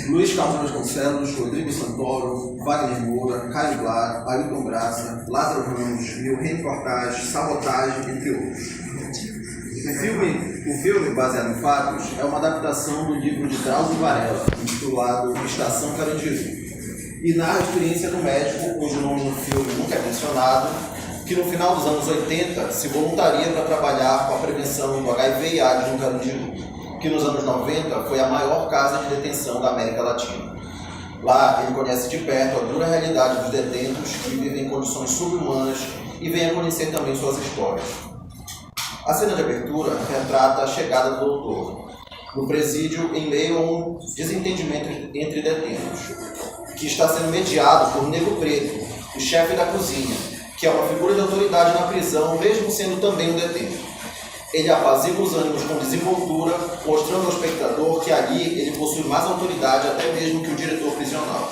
Luiz Carlos Vasconcelos, Rodrigo Santoro, Wagner Moura, Caio Blá, Ailton Graça, Lázaro Ramos, Wilhelm Cortaz, Sabotagem, entre outros. O filme, baseado em fatos, é uma adaptação do livro de Drauzio Varela, intitulado Estação Carandiru, e narra a experiência do médico, cujo nome no filme nunca é mencionado, que no final dos anos 80 se voluntaria para trabalhar com a prevenção do HIV e AIDS no Carandiru, que nos anos 90 foi a maior casa de detenção da América Latina. Lá, ele conhece de perto a dura realidade dos detentos que vivem em condições subhumanas e vem a conhecer também suas histórias. A cena de abertura retrata a chegada do doutor no presídio em meio a um desentendimento entre detentos, que está sendo mediado por Negro Preto, o chefe da cozinha, que é uma figura de autoridade na prisão, mesmo sendo também um detento. Ele apazigua os ânimos com desenvoltura, mostrando ao espectador que ali ele possui mais autoridade até mesmo que o diretor prisional.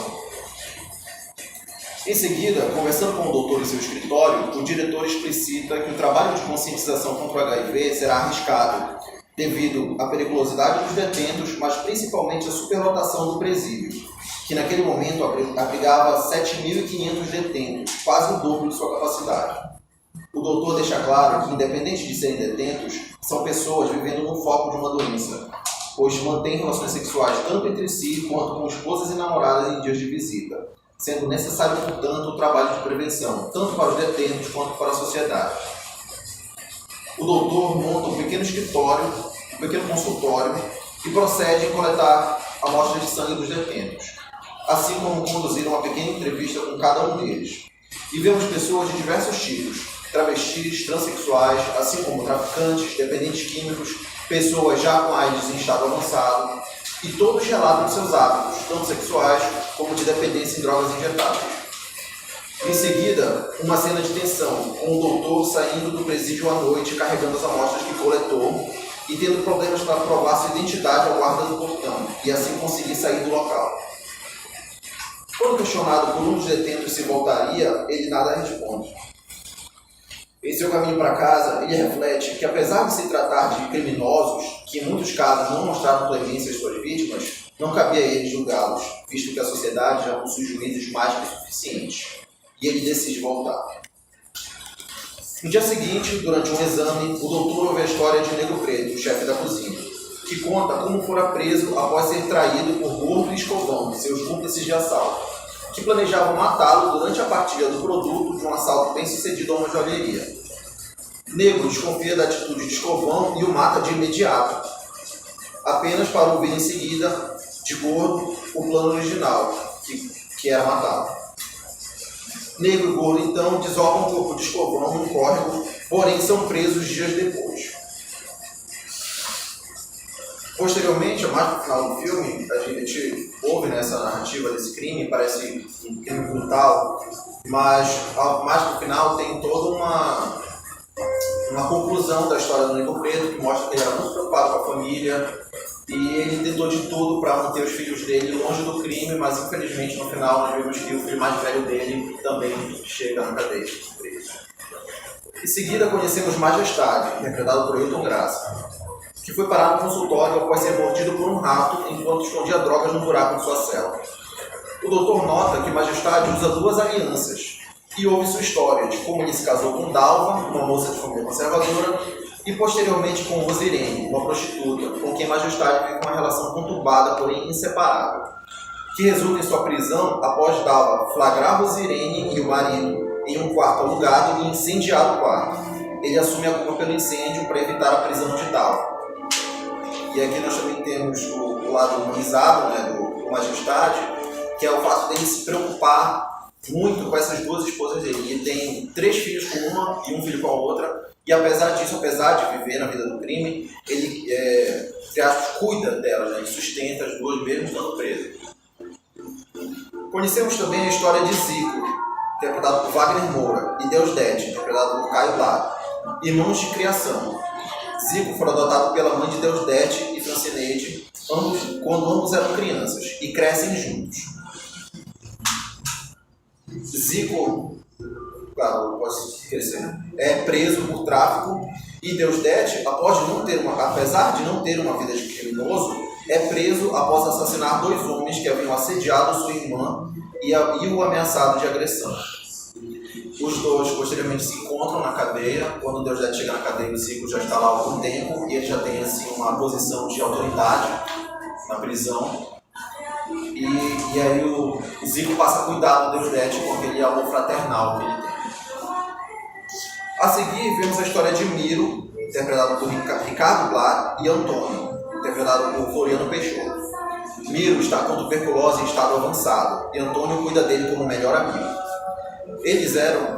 Em seguida, conversando com o doutor em seu escritório, o diretor explicita que o trabalho de conscientização contra o HIV será arriscado, devido à periculosidade dos detentos, mas principalmente à superlotação do presídio, que naquele momento abrigava 7.500 detentos, quase o dobro de sua capacidade. O doutor deixa claro que, independente de serem detentos, são pessoas vivendo no foco de uma doença, pois mantêm relações sexuais tanto entre si quanto com esposas e namoradas em dias de visita, sendo necessário, portanto, o trabalho de prevenção, tanto para os detentos quanto para a sociedade. O doutor monta um pequeno escritório, um pequeno consultório e procede em coletar amostras de sangue dos detentos, assim como conduzir uma pequena entrevista com cada um deles. E vemos pessoas de diversos tipos, travestis, transexuais, assim como traficantes, dependentes químicos, pessoas já com AIDS em estado avançado, e todos relatam seus hábitos, tanto sexuais como de dependência em drogas injetáveis. Em seguida, uma cena de tensão, com o doutor saindo do presídio à noite carregando as amostras que coletou e tendo problemas para provar sua identidade ao guarda do portão e assim conseguir sair do local. Quando questionado por um dos detentos se voltaria, ele nada responde. Em seu caminho para casa, ele reflete que, apesar de se tratar de criminosos, que em muitos casos não mostraram clemência às suas vítimas, não cabia a ele julgá-los, visto que a sociedade já possui juízes mais que suficientes. E ele decide voltar. No dia seguinte, durante um exame, o doutor ouve a história de Negro Preto, o chefe da cozinha, que conta como fora preso após ser traído por Gordo e Escovão, seus cúmplices de assalto, que planejavam matá-lo durante a partilha do produto de um assalto bem-sucedido a uma joalheria. Negro desconfia da atitude de Escovão e o mata de imediato, apenas para ouvir em seguida de Gordo o plano original, que era matá-lo. Negro e Gordo, então, desovam o corpo de Escovão num córrego, porém são presos dias depois. Posteriormente, mais pro final do filme, a gente ouve nessa narrativa desse crime, parece um crime brutal, mas mais pro final tem toda uma conclusão da história do Negro Preto, que mostra que ele era muito preocupado com a família e ele tentou de tudo para manter os filhos dele longe do crime, mas infelizmente no final nós vemos que o filho mais velho dele também chega na cadeia, preso. Em seguida conhecemos Majestade, interpretado por Ailton Graça, que foi parar no consultório após ser mordido por um rato enquanto escondia drogas no buraco de sua cela. O doutor nota que Majestade usa duas alianças e ouve sua história de como ele se casou com Dalva, uma moça de família conservadora, e posteriormente com Rosirene, uma prostituta, com quem Majestade vive uma relação conturbada, porém inseparável, que resulta em sua prisão após Dalva flagrar Rosirene e o marido em um quarto alugado e incendiar o quarto. Ele assume a culpa pelo incêndio para evitar a prisão de Dalva. E aqui nós também temos o lado humanizado, né, do Majestade, que é o fato dele se preocupar muito com essas duas esposas dele. Ele tem 3 filhos com uma e um filho com a outra, e apesar disso, apesar de viver na vida do crime, ele cuida delas, né, e sustenta as duas mesmo estando preso. Conhecemos também a história de Zico, interpretado por Wagner Moura, e Deusdete, interpretado por Caio Blá, irmãos de criação. Zico foi adotado pela mãe de Deusdete e Francineide quando ambos eram crianças e crescem juntos. Zico claro, pode crescer, é preso por tráfico e Deusdedit, apesar de não ter uma vida de criminoso, é preso após assassinar 2 homens que haviam assediado sua irmã e o ameaçado de agressão. Os dois posteriormente se encontram na cadeia. Quando Deusdedit chega na cadeia, o Zico já está lá há algum tempo e ele já tem assim, uma posição de autoridade na prisão. E aí o Zico passa a cuidar do Deusdedit com aquele amor fraternal que ele tem. A seguir, vemos a história de Miro, interpretado por Ricardo Blar, e Antônio, interpretado por Floriano Peixoto. Miro está com tuberculose em estado avançado e Antônio cuida dele como melhor amigo.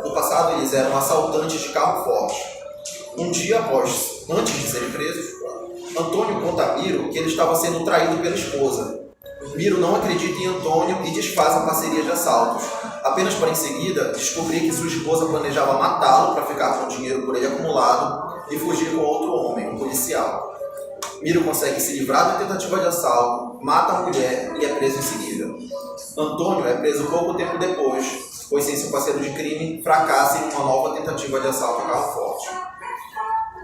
No passado, eles eram assaltantes de carro forte. Um dia antes de serem presos, Antônio conta a Miro que ele estava sendo traído pela esposa. Miro não acredita em Antônio e desfaz a parceria de assaltos, apenas para em seguida descobrir que sua esposa planejava matá-lo para ficar com o dinheiro por ele acumulado e fugir com outro homem, um policial. Miro consegue se livrar da tentativa de assalto, mata a mulher e é preso em seguida. Antônio é preso pouco tempo depois, pois sem seu parceiro de crime fracassa em uma nova tentativa de assalto a carro forte.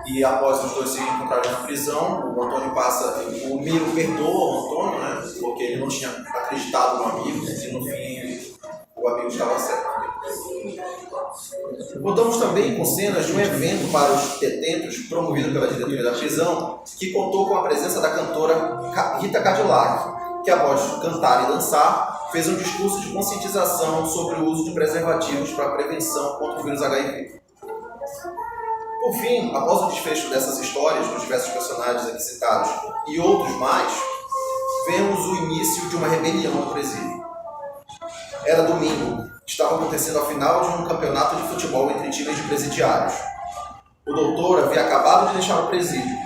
E após os dois se encontrarem na prisão, o Miro perdoa o Antônio, né, porque ele não tinha acreditado no amigo, e no fim o amigo estava certo. Contamos também com cenas de um evento para os detentos, promovido pela diretoria da prisão, que contou com a presença da cantora Rita Cadillac, que após cantar e dançar, fez um discurso de conscientização sobre o uso de preservativos para a prevenção contra o vírus HIV. Por fim, após o desfecho dessas histórias, dos diversos personagens aqui citados e outros mais, vemos o início de uma rebelião no presídio. Era domingo, estava acontecendo a final de um campeonato de futebol entre times de presidiários. O doutor havia acabado de deixar o presídio,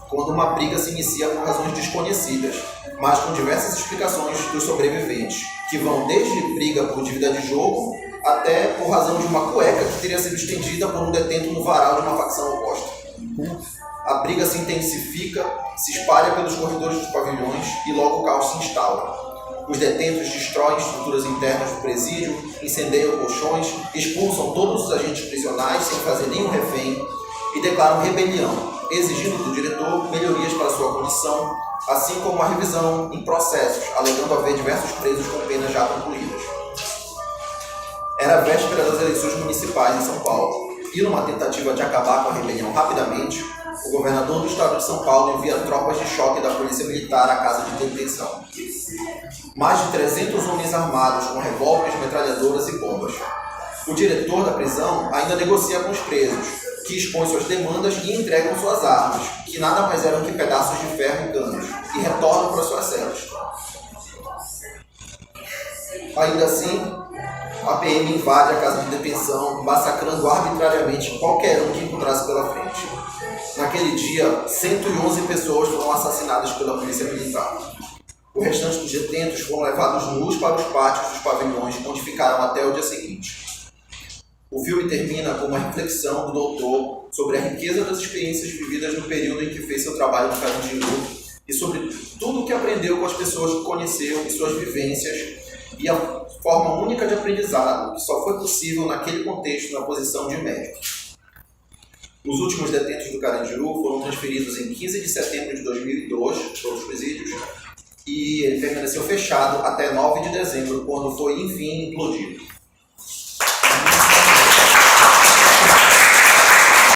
quando uma briga se inicia por razões desconhecidas, mas com diversas explicações dos sobreviventes, que vão desde briga por dívida de jogo até por razão de uma cueca que teria sido estendida por um detento no varal de uma facção oposta. A briga se intensifica, se espalha pelos corredores dos pavilhões e logo o caos se instaura. Os detentos destroem estruturas internas do presídio, incendeiam colchões, expulsam todos os agentes prisionais sem fazer nenhum refém e declaram rebelião, exigindo do diretor melhorias para sua condição, assim como a revisão em processos, alegando haver diversos presos com penas já concluídas. Era a véspera das eleições municipais em São Paulo, e numa tentativa de acabar com a rebelião rapidamente, o governador do estado de São Paulo envia tropas de choque da polícia militar à casa de detenção. Mais de 300 homens armados com revólveres, metralhadoras e bombas. O diretor da prisão ainda negocia com os presos, que expõem suas demandas e entregam suas armas, que nada mais eram que pedaços de ferro e canos, e retornam para suas celas. Ainda assim, a PM invade a casa de detenção, massacrando arbitrariamente qualquer um que encontrasse pela frente. Naquele dia, 111 pessoas foram assassinadas pela polícia militar. O restante dos detentos foram levados nus para os pátios dos pavilhões, onde ficaram até o dia seguinte. O filme termina com uma reflexão do doutor sobre a riqueza das experiências vividas no período em que fez seu trabalho no Carandiru e sobre tudo o que aprendeu com as pessoas que conheceu e suas vivências e a forma única de aprendizado que só foi possível naquele contexto na posição de médico. Os últimos detentos do Carandiru foram transferidos em 15 de setembro de 2002 para os presídios e ele permaneceu fechado até 9 de dezembro, quando foi, enfim, implodido.